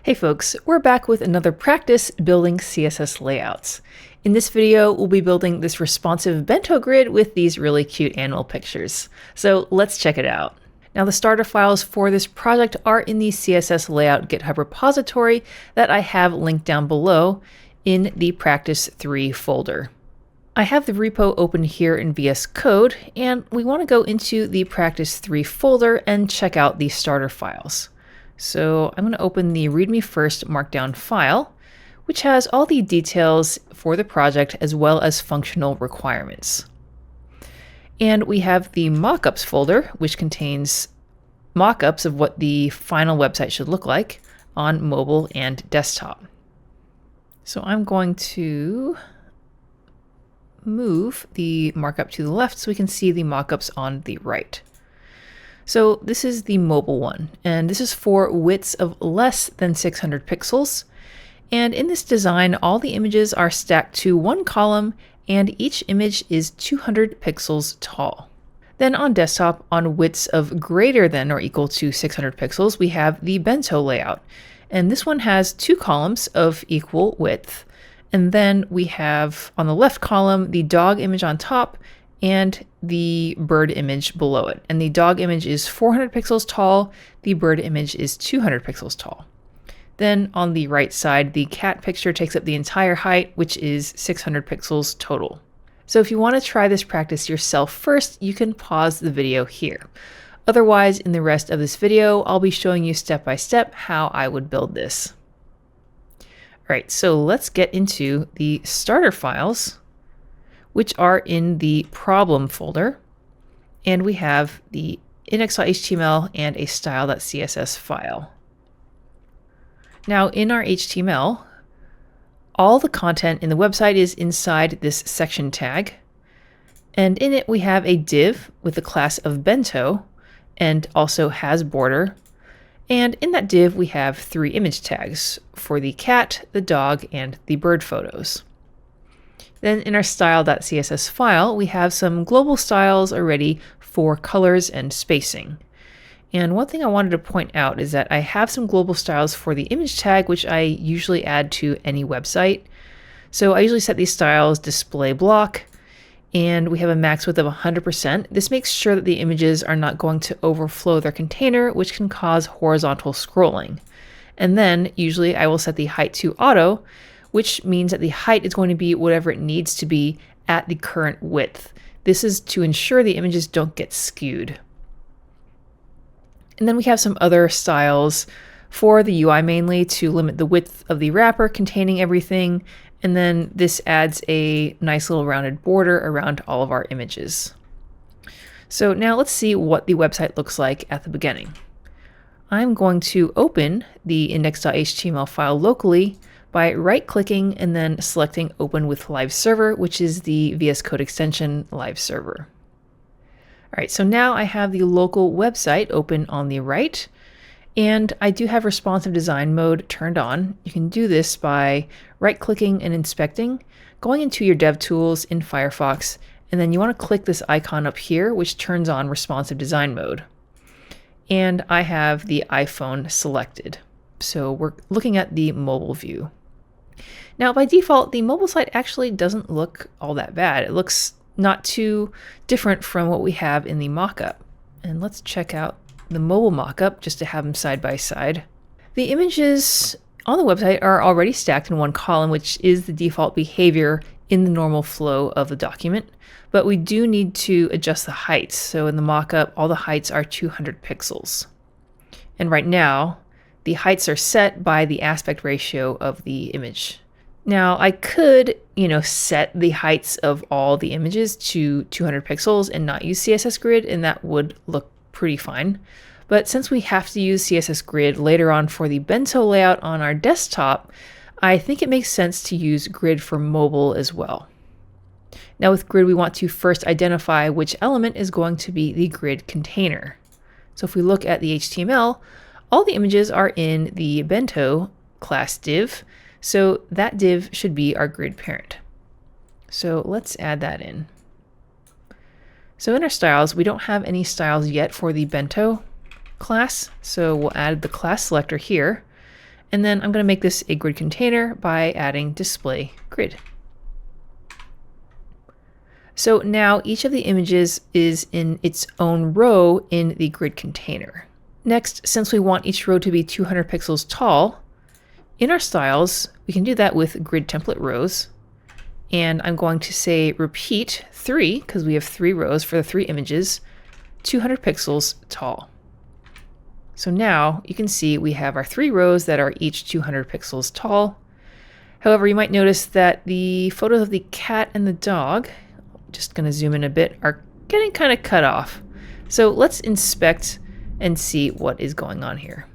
Hey folks, we're back with another practice building CSS layouts. In this video, we'll be building this responsive bento grid with these really cute animal pictures. So let's check it out. Now the starter files for this project are in the CSS layout GitHub repository that I have linked down below in the Practice 3 folder. I have the repo open here in VS Code, and we want to go into the Practice 3 folder and check out the starter files. So I'm going to open the README first markdown file, which has all the details for the project as well as functional requirements. And we have the mockups folder, which contains mockups of what the final website should look like on mobile and desktop. So I'm going to move the markup to the left so we can see the mockups on the right. So this is the mobile one, and this is for widths of less than 600 pixels. And in this design, all the images are stacked to one column, and each image is 200 pixels tall. Then on desktop, on widths of greater than or equal to 600 pixels, we have the bento layout. And this one has two columns of equal width. And then we have on the left column, the dog image on top and the bird image below it. And the dog image is 400 pixels tall, the bird image is 200 pixels tall. Then on the right side, the cat picture takes up the entire height, which is 600 pixels total. So if you want to try this practice yourself first, you can pause the video here. Otherwise, in the rest of this video, I'll be showing you step by step how I would build this. All right, so let's get into the starter files, which are in the problem folder. And we have the index.html and a style.css file. Now in our HTML, all the content in the website is inside this section tag. And in it, we have a div with the class of bento and also has border. And in that div, we have three image tags for the cat, the dog, and the bird photos. Then in our style.css file, we have some global styles already for colors and spacing. And one thing I wanted to point out is that I have some global styles for the image tag, which I usually add to any website. So I usually set these styles display block, and we have a max width of 100%. This makes sure that the images are not going to overflow their container, which can cause horizontal scrolling. And then usually I will set the height to auto, which means that the height is going to be whatever it needs to be at the current width. This is to ensure the images don't get skewed. And then we have some other styles for the UI mainly to limit the width of the wrapper containing everything. And then this adds a nice little rounded border around all of our images. So now let's see what the website looks like at the beginning. I'm going to open the index.html file locally by right-clicking and then selecting Open with Live Server, which is the VS Code extension Live Server. All right, so now I have the local website open on the right, and I do have responsive design mode turned on. You can do this by right-clicking and inspecting, going into your dev tools in Firefox, and then you want to click this icon up here, which turns on responsive design mode. And I have the iPhone selected. So we're looking at the mobile view. Now, by default, the mobile site actually doesn't look all that bad. It looks not too different from what we have in the mockup. And let's check out the mobile mockup just to have them side by side. The images on the website are already stacked in one column, which is the default behavior in the normal flow of the document. But we do need to adjust the heights. So in the mockup, all the heights are 200 pixels. And right now, the heights are set by the aspect ratio of the image. Now I could, set the heights of all the images to 200 pixels and not use CSS Grid, and that would look pretty fine. But since we have to use CSS Grid later on for the bento layout on our desktop, I think it makes sense to use Grid for mobile as well. Now with Grid, we want to first identify which element is going to be the grid container. So if we look at the HTML, all the images are in the bento class div, so that div should be our grid parent. So let's add that in. So in our styles, we don't have any styles yet for the bento class, so we'll add the class selector here. And then I'm going to make this a grid container by adding display grid. So now each of the images is in its own row in the grid container. Next, since we want each row to be 200 pixels tall, in our styles, we can do that with grid template rows. And I'm going to say repeat 3, because we have 3 rows for the 3 images, 200 pixels tall. So now you can see we have our 3 rows that are each 200 pixels tall. However, you might notice that the photos of the cat and the dog, just going to zoom in a bit, are getting kind of cut off. So let's inspect and see what is going on here.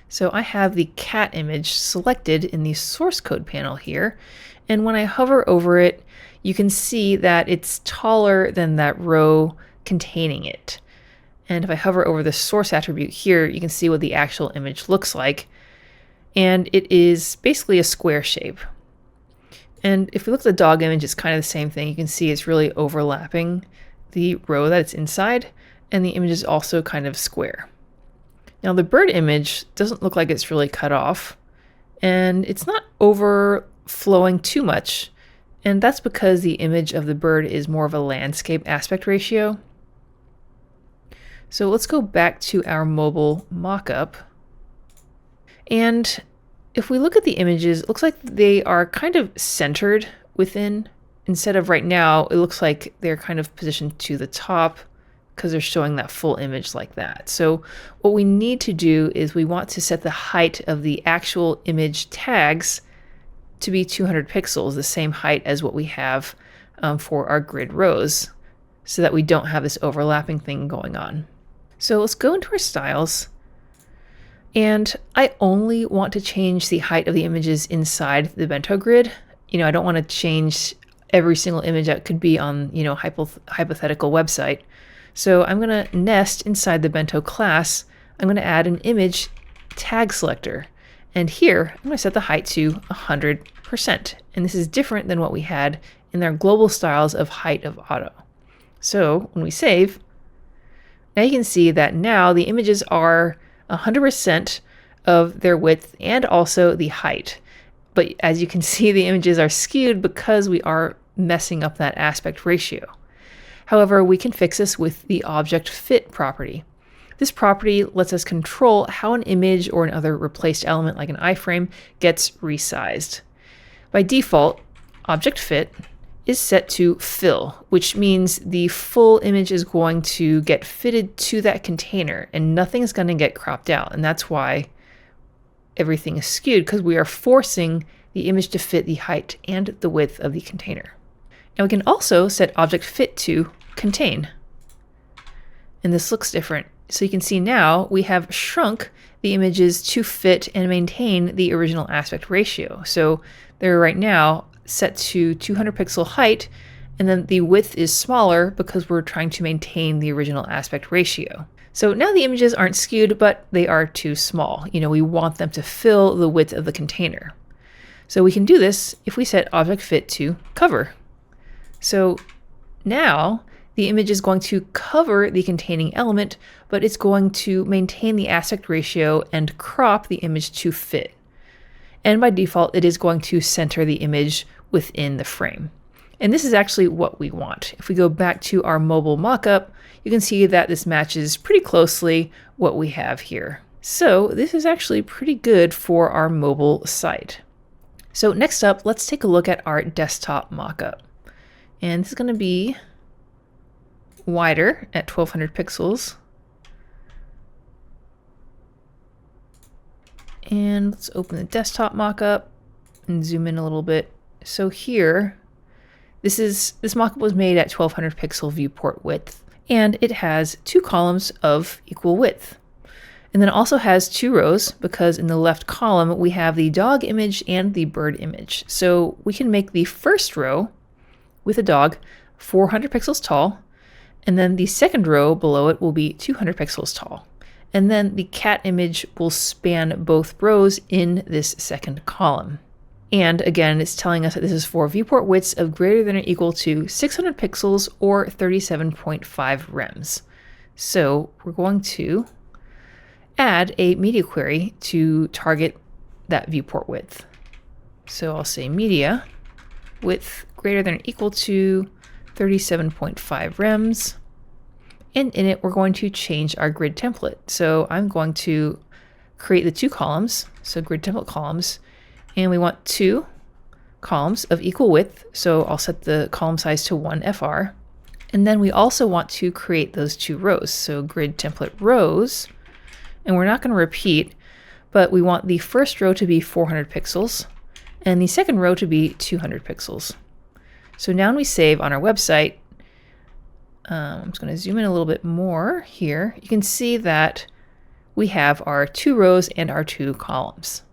So I have the cat image selected in the source code panel here. And when I hover over it, you can see that it's taller than that row containing it. And if I hover over the source attribute here, you can see what the actual image looks like. And it is basically a square shape. And if we look at the dog image, it's kind of the same thing. You can see it's really overlapping the row that it's inside, and the image is also kind of square. Now the bird image doesn't look like it's really cut off, and it's not overflowing too much. And that's because the image of the bird is more of a landscape aspect ratio. So let's go back to our mobile mockup. And if we look at the images, it looks like they are kind of centered within. Instead of right now, it looks like they're kind of positioned to the top because they're showing that full image like that. So what we need to do is we want to set the height of the actual image tags to be 200 pixels, the same height as what we have for our grid rows, so that we don't have this overlapping thing going on. So let's go into our styles. And I only want to change the height of the images inside the bento grid. I don't want to change every single image that could be on, hypothetical website. So I'm going to nest inside the bento class. I'm going to add an image tag selector. And here, I'm going to set the height to 100%. And this is different than what we had in our global styles of height of auto. So when we save, now you can see that now the images are 100% of their width and also the height. But as you can see, the images are skewed because we are messing up that aspect ratio. However, we can fix this with the object fit property. This property lets us control how an image or another replaced element like an iframe gets resized. By default, object fit is set to fill, which means the full image is going to get fitted to that container and nothing's going to get cropped out. And that's why everything is skewed, because we are forcing the image to fit the height and the width of the container. Now we can also set object fit to contain. And this looks different. So you can see now we have shrunk the images to fit and maintain the original aspect ratio. So they're right now set to 200 pixel height, and then the width is smaller because we're trying to maintain the original aspect ratio. So now the images aren't skewed, but they are too small. We want them to fill the width of the container. So we can do this if we set object fit to cover. So now the image is going to cover the containing element, but it's going to maintain the aspect ratio and crop the image to fit. And by default, it is going to center the image within the frame. And this is actually what we want. If we go back to our mobile mockup, you can see that this matches pretty closely what we have here. So this is actually pretty good for our mobile site. So next up, let's take a look at our desktop mockup. And this is going to be wider at 1200 pixels. And let's open the desktop mockup and zoom in a little bit. So here, this mockup was made at 1200 pixel viewport width, and it has 2 columns of equal width. And then it also has 2 rows because in the left column we have the dog image and the bird image. So we can make the first row with a dog 400 pixels tall, and then the second row below it will be 200 pixels tall. And then the cat image will span both rows in this second column. And again, it's telling us that this is for viewport widths of greater than or equal to 600 pixels or 37.5 rems. So we're going to add a media query to target that viewport width. So I'll say media width greater than or equal to 37.5 rems. And in it, we're going to change our grid template. So I'm going to create the 2 columns, so grid template columns, and we want 2 columns of equal width. So I'll set the column size to 1 FR. And then we also want to create those 2 rows. So grid template rows, and we're not going to repeat, but we want the first row to be 400 pixels and the second row to be 200 pixels. So now when we save on our website, I'm just going to zoom in a little bit more here. You can see that we have our 2 rows and our 2 columns.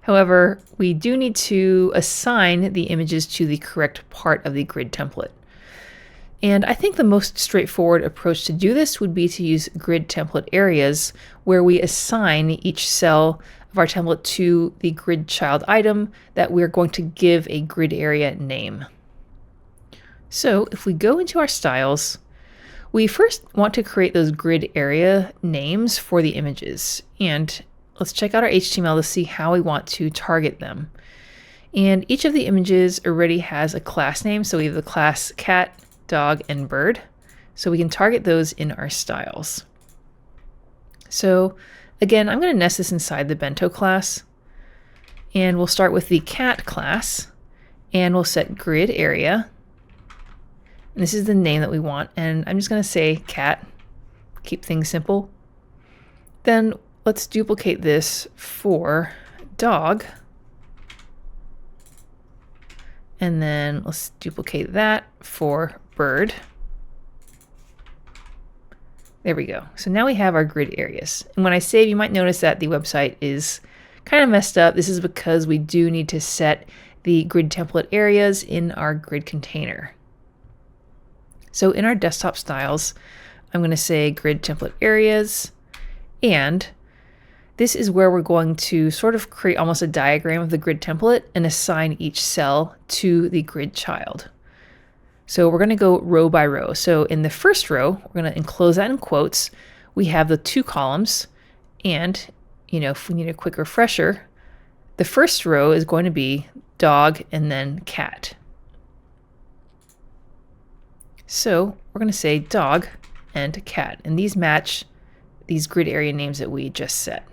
However, we do need to assign the images to the correct part of the grid template. And I think the most straightforward approach to do this would be to use grid template areas, where we assign each cell of our template to the grid child item that we're going to give a grid area name. So if we go into our styles, we first want to create those grid area names for the images. And let's check out our HTML to see how we want to target them. And each of the images already has a class name. So we have the class cat, dog, and bird. So we can target those in our styles. So again, I'm going to nest this inside the bento class. And we'll start with the cat class. And we'll set grid area. And this is the name that we want. And I'm just going to say cat. Keep things simple. Then let's duplicate this for dog. And then let's duplicate that for bird. There we go. So now we have our grid areas. And when I save, you might notice that the website is kind of messed up. This is because we do need to set the grid template areas in our grid container. So in our desktop styles, I'm going to say grid template areas, and this is where we're going to sort of create almost a diagram of the grid template and assign each cell to the grid child. So we're going to go row by row. So in the first row, we're going to enclose that in quotes. We have the 2 columns, and if we need a quick refresher, the first row is going to be dog and then cat. So we're going to say dog and cat, and these match these grid area names that we just set.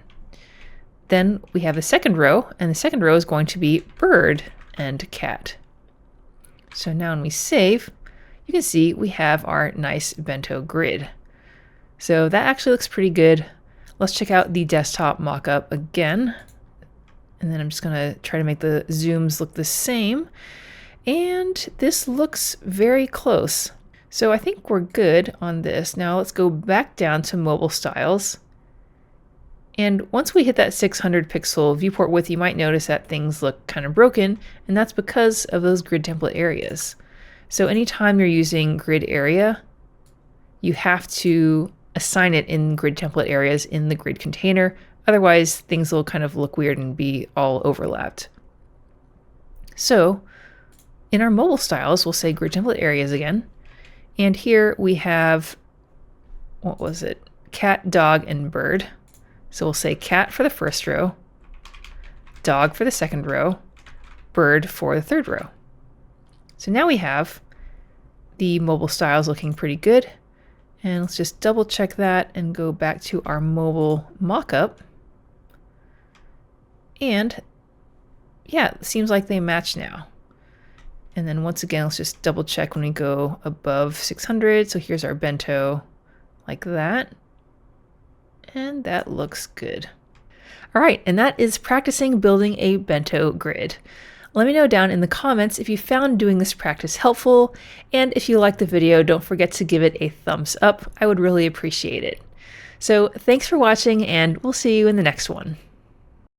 Then we have the second row, and the second row is going to be bird and cat. So now when we save, you can see we have our nice bento grid. So that actually looks pretty good. Let's check out the desktop mockup again. And then I'm just going to try to make the zooms look the same. And this looks very close. So I think we're good on this. Now let's go back down to mobile styles. And once we hit that 600 pixel viewport width, you might notice that things look kind of broken, and that's because of those grid template areas. So anytime you're using grid area, you have to assign it in grid template areas in the grid container. Otherwise, things will kind of look weird and be all overlapped. So in our mobile styles, we'll say grid template areas again. And here we have, what was it? Cat, dog, and bird. So we'll say cat for the first row, dog for the second row, bird for the third row. So now we have the mobile styles looking pretty good. And let's just double check that and go back to our mobile mockup. And yeah, it seems like they match now. And then once again, let's just double check when we go above 600. So here's our bento like that. And that looks good. All right, and that is practicing building a bento grid. Let me know down in the comments if you found doing this practice helpful, and if you liked the video, don't forget to give it a thumbs up. I would really appreciate it. So thanks for watching, and we'll see you in the next one.